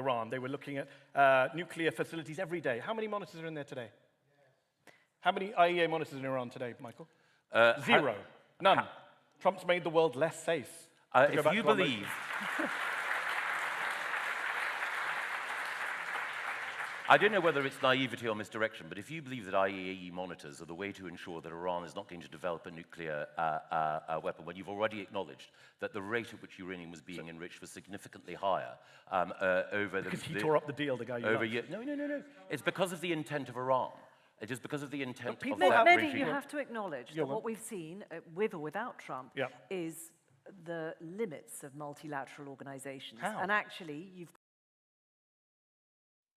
Iran. They were looking at nuclear facilities every day. How many monitors are in there today? How many IEA monitors in Iran today, Michael? Zero. None. Trump's made the world less safe. If you believe... I don't know whether it's naivety or misdirection, but if you believe that IAEA monitors are the way to ensure that Iran is not going to develop a nuclear weapon, when you've already acknowledged that the rate at which uranium was being enriched was significantly higher over the... Because he tore up the deal, the guy you loved. No. It's because of the intent of Iran. It is because of the intent of that regime. Mehdi, you have to acknowledge that what we've seen, with or without Trump, is the limits of multilateral organizations. How? And actually, you've...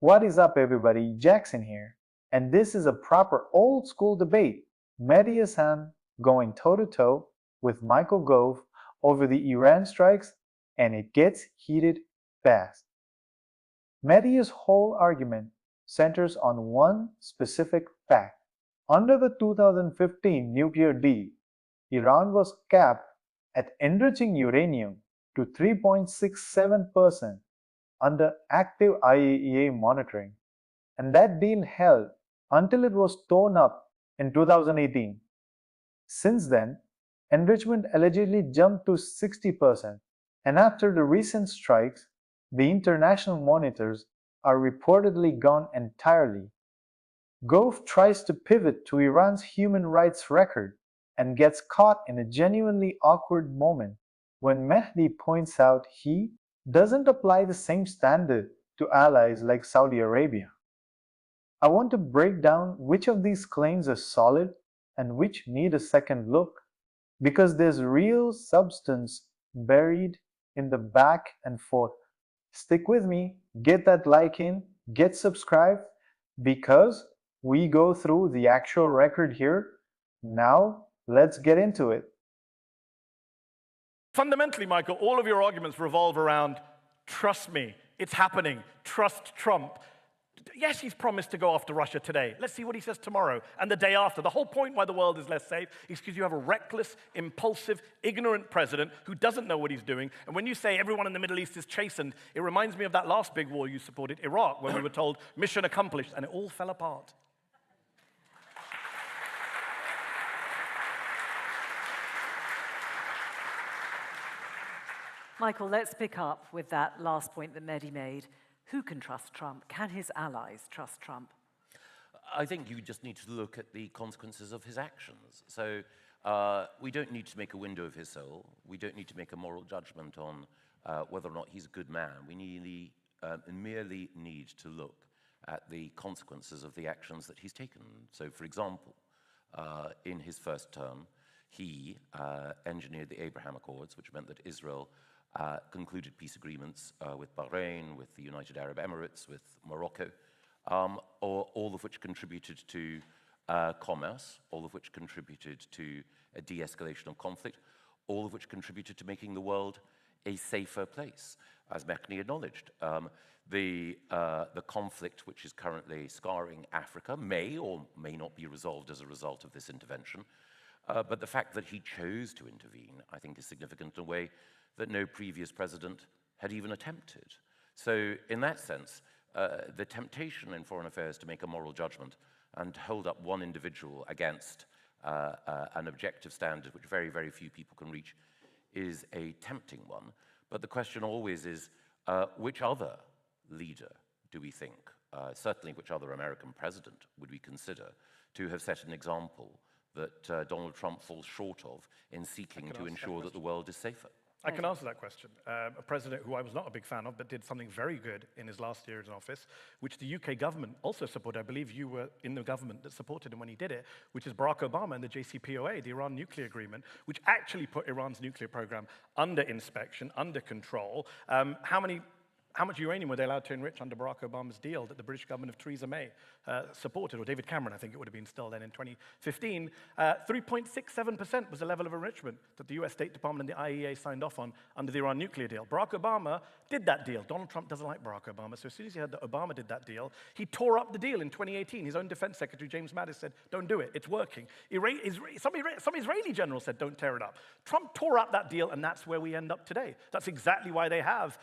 What is up, everybody? Jackson here. And this is a proper old school debate. Mehdi Hasan going toe-to-toe with Michael Gove over the Iran strikes, and it gets heated fast. Mehdi's whole argument centers on one specific fact. Under the 2015 nuclear deal, Iran was capped at enriching uranium to 3.67% under active IAEA monitoring, and that deal held until it was torn up in 2018. Since then, enrichment allegedly jumped to 60%, and after the recent strikes, the international monitors are reportedly gone entirely. Gove tries to pivot to Iran's human rights record and gets caught in a genuinely awkward moment when Mehdi points out he doesn't apply the same standard to allies like Saudi Arabia. I want to break down which of these claims are solid and which need a second look, because there's real substance buried in the back and forth. Stick with me, get that like in, get subscribed, because we go through the actual record here. Now, let's get into it. Fundamentally, Michael, all of your arguments revolve around, trust me, it's happening, trust Trump. Yes, he's promised to go after Russia today. Let's see what he says tomorrow and the day after. The whole point why the world is less safe is because you have a reckless, impulsive, ignorant president who doesn't know what he's doing. And when you say everyone in the Middle East is chastened, it reminds me of that last big war you supported, Iraq, when we were told mission accomplished, and it all fell apart. Michael, let's pick up with that last point that Mehdi made. Who can trust Trump? Can his allies trust Trump? I think you just need to look at the consequences of his actions. So we don't need to make a window of his soul. We don't need to make a moral judgment on whether or not he's a good man. We merely need to look at the consequences of the actions that he's taken. So, for example, in his first term, he engineered the Abraham Accords, which meant that Israel concluded peace agreements with Bahrain, with the United Arab Emirates, with Morocco, all of which contributed to commerce, all of which contributed to a de-escalation of conflict, all of which contributed to making the world a safer place. As Mehdi acknowledged, the conflict which is currently scarring Africa may or may not be resolved as a result of this intervention, but the fact that he chose to intervene, I think, is significant in a way that no previous president had even attempted. So in that sense, the temptation in foreign affairs to make a moral judgment and to hold up one individual against an objective standard which very, very few people can reach is a tempting one. But the question always is, which other leader do we think, certainly which other American president would we consider to have set an example that Donald Trump falls short of in seeking to ensure that the world is safer? I can answer that question. A president who I was not a big fan of, but did something very good in his last year in office, which the UK government also supported. I believe you were in the government that supported him when he did it, which is Barack Obama and the JCPOA, the Iran nuclear agreement, which actually put Iran's nuclear program under inspection, under control. How much uranium were they allowed to enrich under Barack Obama's deal that the British government of Theresa May supported, or David Cameron, I think it would have been still then in 2015? 3.67% was the level of enrichment that the US State Department and the IAEA signed off on under the Iran nuclear deal. Barack Obama did that deal. Donald Trump doesn't like Barack Obama, so as soon as he heard that Obama did that deal, he tore up the deal in 2018. His own defense secretary, James Mattis, said, don't do it, it's working. Some Israeli general said, don't tear it up. Trump tore up that deal, and that's where we end up today. That's exactly why they have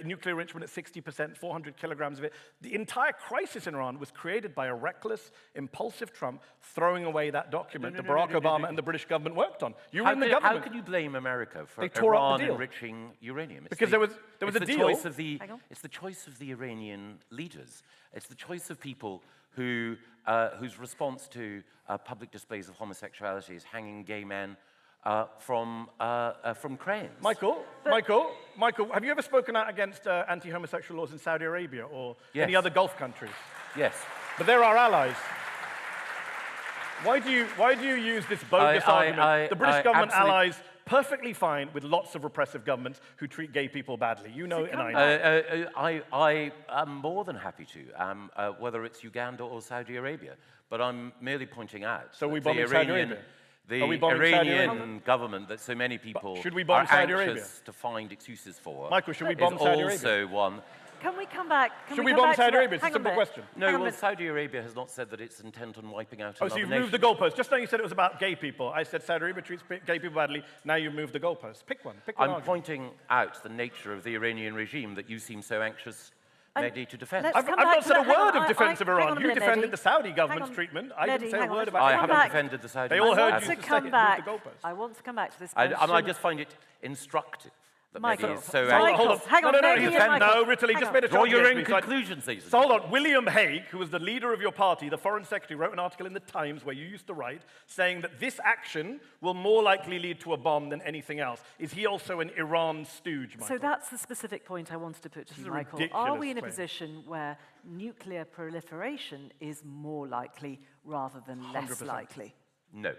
nuclear enrichment enrichment at 60%, 400 kilograms of it. The entire crisis in Iran was created by a reckless, impulsive Trump throwing away that document that Barack Obama and the British government worked on. You were in the government. How can you blame America for tore up Iran the deal. enriching uranium? Because there was a deal. It's the choice of the Iranian leaders. It's the choice of people who, whose response to public displays of homosexuality is hanging gay men from cranes. Michael, have you ever spoken out against anti-homosexual laws in Saudi Arabia or any other Gulf countries? Yes. But they're our allies. Why do you use this bogus argument? The British government allies perfectly fine with lots of repressive governments who treat gay people badly. You know it and I know. I am more than happy to, whether it's Uganda or Saudi Arabia. But I'm merely pointing out so we bombing Saudi Arabia? The Iranian government that so many people are anxious to find excuses for. Michael, should we bomb Saudi Arabia? Is also one. Can we come back? Should we bomb Saudi Arabia? It's a simple question. No, well, Saudi Arabia has not said that it's intent on wiping out another so you've nation. moved the goalpost. Just now you said it was about gay people. I said Saudi Arabia treats gay people badly. Now you've moved the goalpost. Pick one. I'm pointing out the nature of the Iranian regime that you seem so anxious, Mehdi, to defend. I've not said a word of defense of Iran. You defended the Saudi government's treatment. I didn't say a word about it. I haven't defended the Saudi government. They all heard you say move the goalpost. I want to come back to this question. I just find it instructive. Michael, is so Michael, hang on, no, Ritterly, just made a draw your own conclusions. So hold on, William Hague, who was the leader of your party, the foreign secretary, wrote an article in the Times where you used to write, saying that this action will more likely lead to a bomb than anything else. Is he also an Iran stooge, Michael? So that's the specific point I wanted to put to you, Michael. Are we in a position where nuclear proliferation is more likely rather than less 100%. likely? No.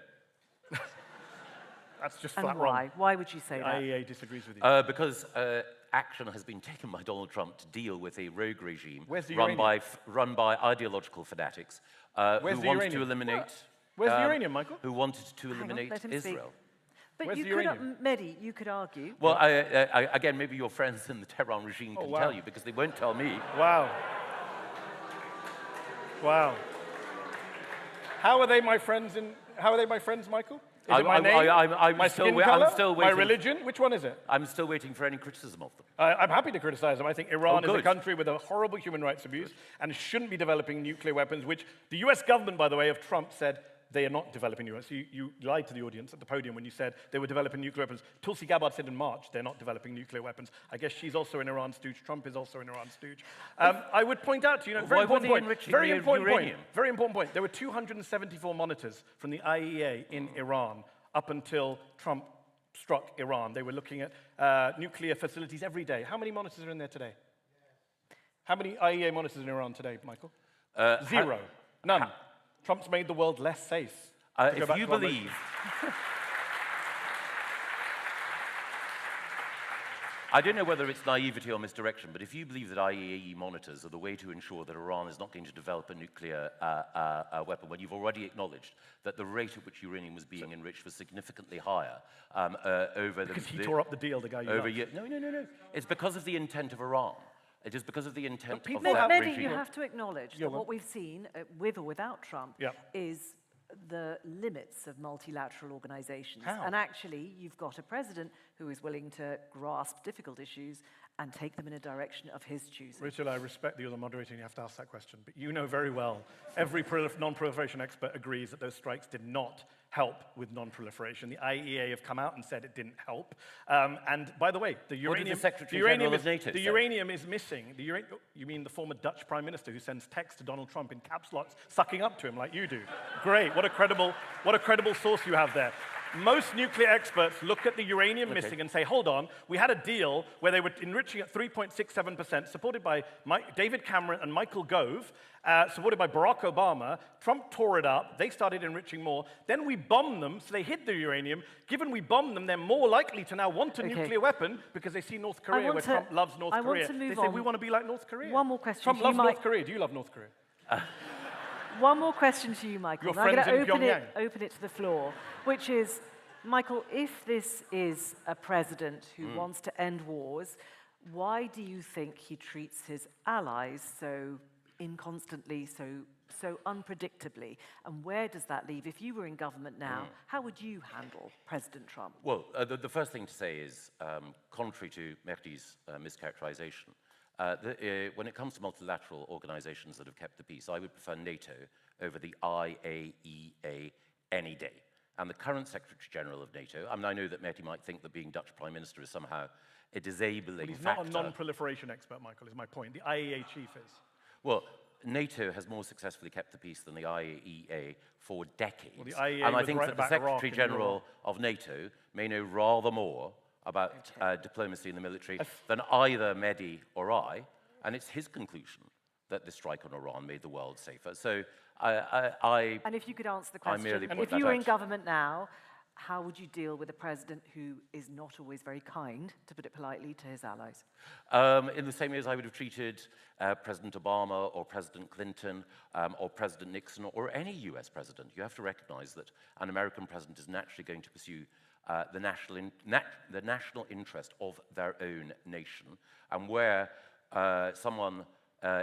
That's just and flat why? wrong. Why would you say that? The IEA disagrees with you. Because action has been taken by Donald Trump to deal with a rogue regime run by ideological fanatics who wanted to eliminate. Where's the uranium, Michael? Who wanted to eliminate Israel. But you could, Mehdi, you could argue. Well, again, maybe your friends in the Tehran regime can tell you, because they won't tell me. Wow. Wow. How are they my friends, Michael? Is it my name? My skin color? I'm still waiting. My religion? Which one is it? I'm still waiting for any criticism of them. I'm happy to criticize them. I think Iran is a country with a horrible human rights abuse and shouldn't be developing nuclear weapons, which the US government, by the way, of Trump said they are not developing nuclear weapons. You lied to the audience at the podium when you said they were developing nuclear weapons. Tulsi Gabbard said in March they're not developing nuclear weapons. I guess she's also an Iran stooge. Trump is also an Iran stooge. I would point out to you, very important point. There were 274 monitors from the IEA in Iran up until Trump struck Iran. They were looking at nuclear facilities every day. How many monitors are in there today? How many IEA monitors in Iran today, Michael? Zero. None. Trump's made the world less safe. If you believe... I don't know whether it's naivety or misdirection, but if you believe that IAEA monitors are the way to ensure that Iran is not going to develop a nuclear weapon, when you've already acknowledged that the rate at which uranium was being enriched was significantly higher over the... Because he tore up the deal, the guy you loved. No. It's because of the intent of Iran. It is because of the intent of that regime. Mehdi, you have to acknowledge that what we've seen, with or without Trump, is the limits of multilateral organizations. How? And actually, you've got a president who is willing to grasp difficult issues and take them in a direction of his choosing. Richard, I respect that you're the moderator and you have to ask that question, but you know very well, every non-proliferation expert agrees that those strikes did not help with non-proliferation. The IEA have come out and said it didn't help. And by the way, the uranium is missing. You mean the former Dutch Prime Minister who sends texts to Donald Trump in caps locks, sucking up to him like you do. Great, what a credible source you have there. Most nuclear experts look at the uranium missing and say, hold on, we had a deal where they were enriching at 3.67%, supported by David Cameron and Michael Gove, supported by Barack Obama. Trump tore it up. They started enriching more. Then we bombed them, so they hid the uranium. Given we bombed them, they're more likely to now want a nuclear weapon because they see North Korea, where Trump loves North Korea. They say, we want to be like North Korea. One more question. Trump loves North Korea. Do you love North Korea? One more question to you, Michael. Your friends in Pyongyang. Open it to the floor, which is, Michael, if this is a president who wants to end wars, why do you think he treats his allies so inconstantly, so unpredictably? And where does that leave? If you were in government now, how would you handle President Trump? Well, the first thing to say is, contrary to Mehdi's mischaracterization, when it comes to multilateral organizations that have kept the peace, I would prefer NATO over the IAEA any day. And the current Secretary General of NATO, I mean, I know that Mehdi might think that being Dutch Prime Minister is somehow a disabling He's factor. not a non-proliferation expert, Michael, is my point. The IAEA chief is. Well, NATO has more successfully kept the peace than the IAEA for decades. Well, the IAEA and I was think right that the about Iraq Secretary and General of NATO may know rather more about diplomacy in the military than either Mehdi or I, and it's his conclusion that the strike on Iran made the world safer. So And if you could answer the question, if you were in government now, how would you deal with a president who is not always very kind, to put it politely, to his allies? In the same way as I would have treated President Obama or President Clinton or President Nixon or any US president. You have to recognize that an American president is naturally going to pursue the national interest of their own nation. And where someone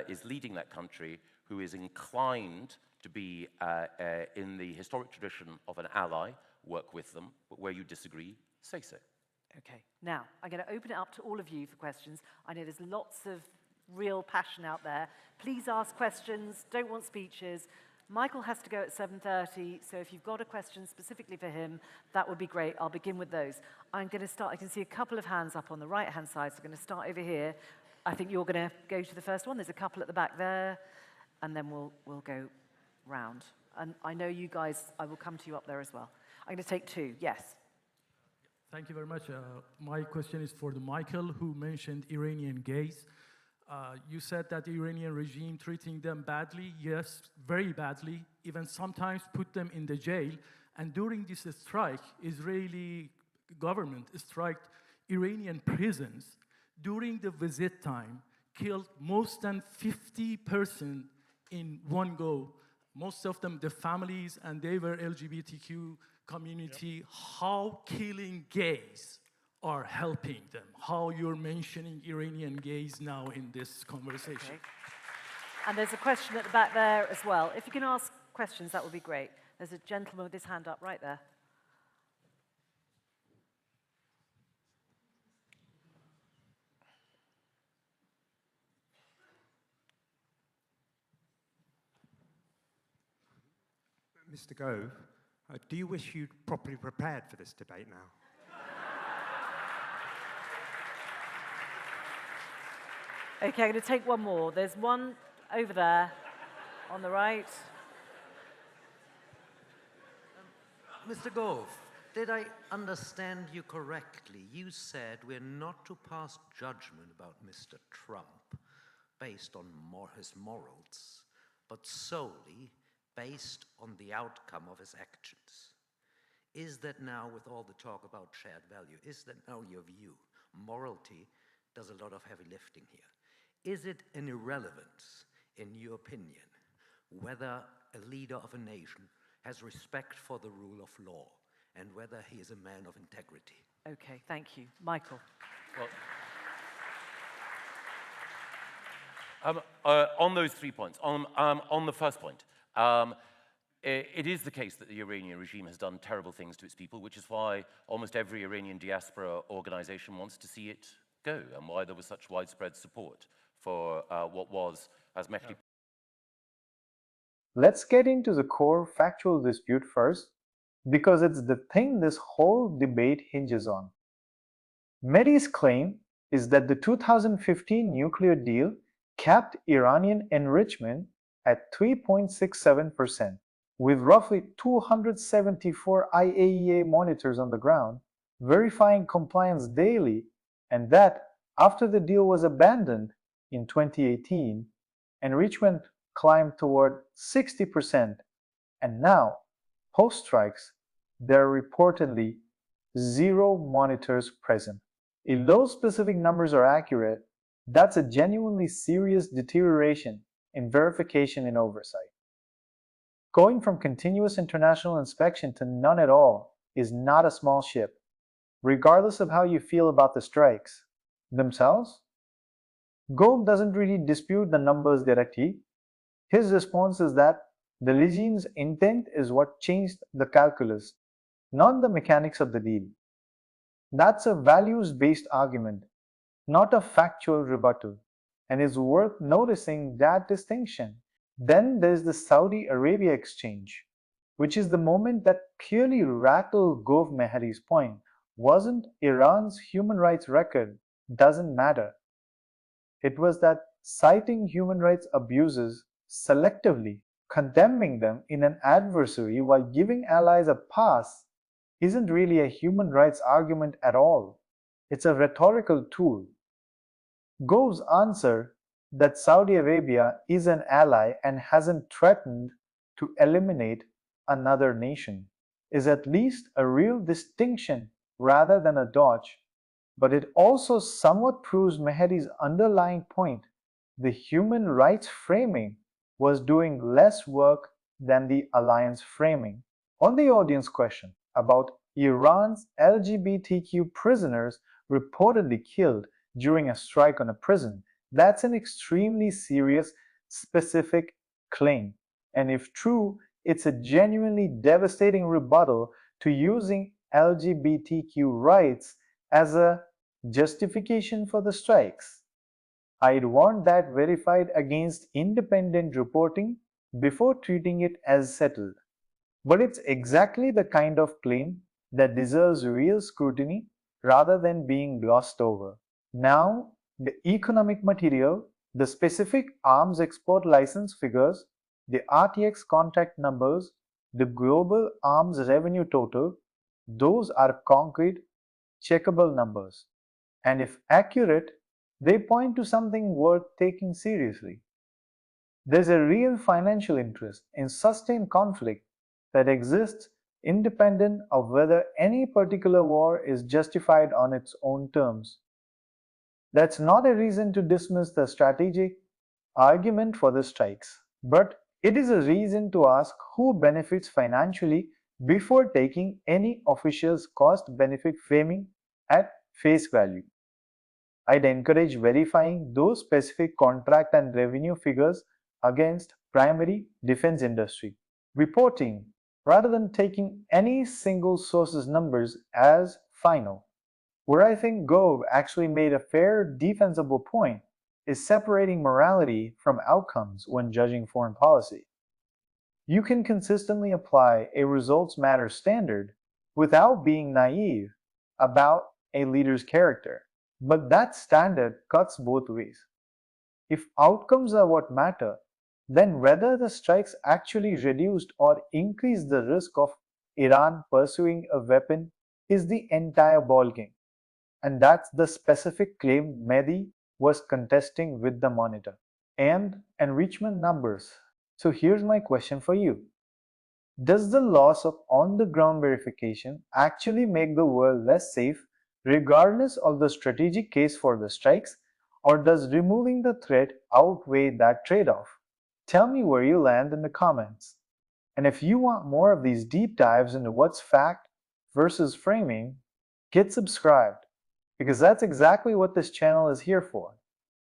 is leading that country who is inclined to be in the historic tradition of an ally, work with them, but where you disagree, say so. Okay, now I'm going to open it up to all of you for questions. I know there's lots of real passion out there. Please ask questions, don't want speeches. Michael has to go at 7:30, so if you've got a question specifically for him, that would be great. I'll begin with those. I'm going to start, I can see a couple of hands up on the right-hand side, so I'm going to start over here. I think you're going to go to the first one. There's a couple at the back there, and then we'll go round. And I know you guys, I will come to you up there as well. I'm going to take two, yes. Thank you very much. My question is for Michael, who mentioned Iranian gays. You said that the Iranian regime treating them badly. Yes, very badly, even sometimes put them in the jail. And during this strike, Israeli government struck Iranian prisons. During the visit time, killed most than 50 persons in one go. Most of them, the families, and they were LGBTQ community. Yep. How killing gays are helping them? How you're mentioning Iranian gays now in this conversation? Okay. And there's a question at the back there as well. If you can ask questions, that would be great. There's a gentleman with his hand up right there. Mr. Gove, do you wish you'd properly prepared for this debate now? Okay, I'm going to take one more. There's one over there on the right. Mr. Gove, did I understand you correctly? You said we're not to pass judgment about Mr. Trump based on his morals, but solely based on the outcome of his actions. Is that now, with all the talk about shared value, is that now your view? Morality does a lot of heavy lifting here. Is it an irrelevance, in your opinion, whether a leader of a nation has respect for the rule of law and whether he is a man of integrity? Okay, thank you. Michael. Well, on those 3 points, on the first point, it is the case that the Iranian regime has done terrible things to its people, which is why almost every Iranian diaspora organization wants to see it go, and why there was such widespread support for what was, as Mehdi. Let's get into the core factual dispute first, because it's the thing this whole debate hinges on. Mehdi's claim is that the 2015 nuclear deal capped Iranian enrichment at 3.67%, with roughly 274 IAEA monitors on the ground verifying compliance daily, and that after the deal was abandoned in 2018, enrichment climbed toward 60%, and now, post-strikes, there are reportedly 0 monitors present. If those specific numbers are accurate, that's a genuinely serious deterioration in verification and oversight. Going from continuous international inspection to none at all is not a small ship, regardless of how you feel about the strikes themselves. Gove doesn't really dispute the numbers directly. His response is that the regime's intent is what changed the calculus, not the mechanics of the deal. That's a values-based argument, not a factual rebuttal. and it's worth noticing that distinction. Then there's the Saudi Arabia exchange, which is the moment that clearly rattled Gove Mehdi's point. Wasn't Iran's human rights record doesn't matter. It was that citing human rights abuses selectively, condemning them in an adversary while giving allies a pass isn't really a human rights argument at all. It's a rhetorical tool. Gove's answer that Saudi Arabia is an ally and hasn't threatened to eliminate another nation is at least a real distinction rather than a dodge. But it also somewhat proves Mehdi's underlying point. The human rights framing was doing less work than the alliance framing. On the audience question about Iran's LGBTQ prisoners reportedly killed during a strike on a prison, that's an extremely serious, specific claim. And if true, it's a genuinely devastating rebuttal to using LGBTQ rights as a justification for the strikes. I'd want that verified against independent reporting before treating it as settled. But it's exactly the kind of claim that deserves real scrutiny rather than being glossed over. Now, the economic material, the specific arms export license figures, the RTX contract numbers, the global arms revenue total, those are concrete, checkable numbers. And if accurate, they point to something worth taking seriously. There's a real financial interest in sustained conflict that exists independent of whether any particular war is justified on its own terms. That's not a reason to dismiss the strategic argument for the strikes, but it is a reason to ask who benefits financially before taking any official's cost-benefit framing at face value. I'd encourage verifying those specific contract and revenue figures against primary defense industry reporting rather than taking any single source's numbers as final. Where I think Gove actually made a fair, defensible point is separating morality from outcomes when judging foreign policy. You can consistently apply a results matter standard without being naive about a leader's character, but that standard cuts both ways. If outcomes are what matter, then whether the strikes actually reduced or increased the risk of Iran pursuing a weapon is the entire ballgame. And that's the specific claim Mehdi was contesting with the monitor. And enrichment numbers. So here's my question for you. Does the loss of on-the-ground verification actually make the world less safe regardless of the strategic case for the strikes, or does removing the threat outweigh that trade-off? Tell me where you land in the comments. And if you want more of these deep dives into what's fact versus framing, get subscribed, because that's exactly what this channel is here for.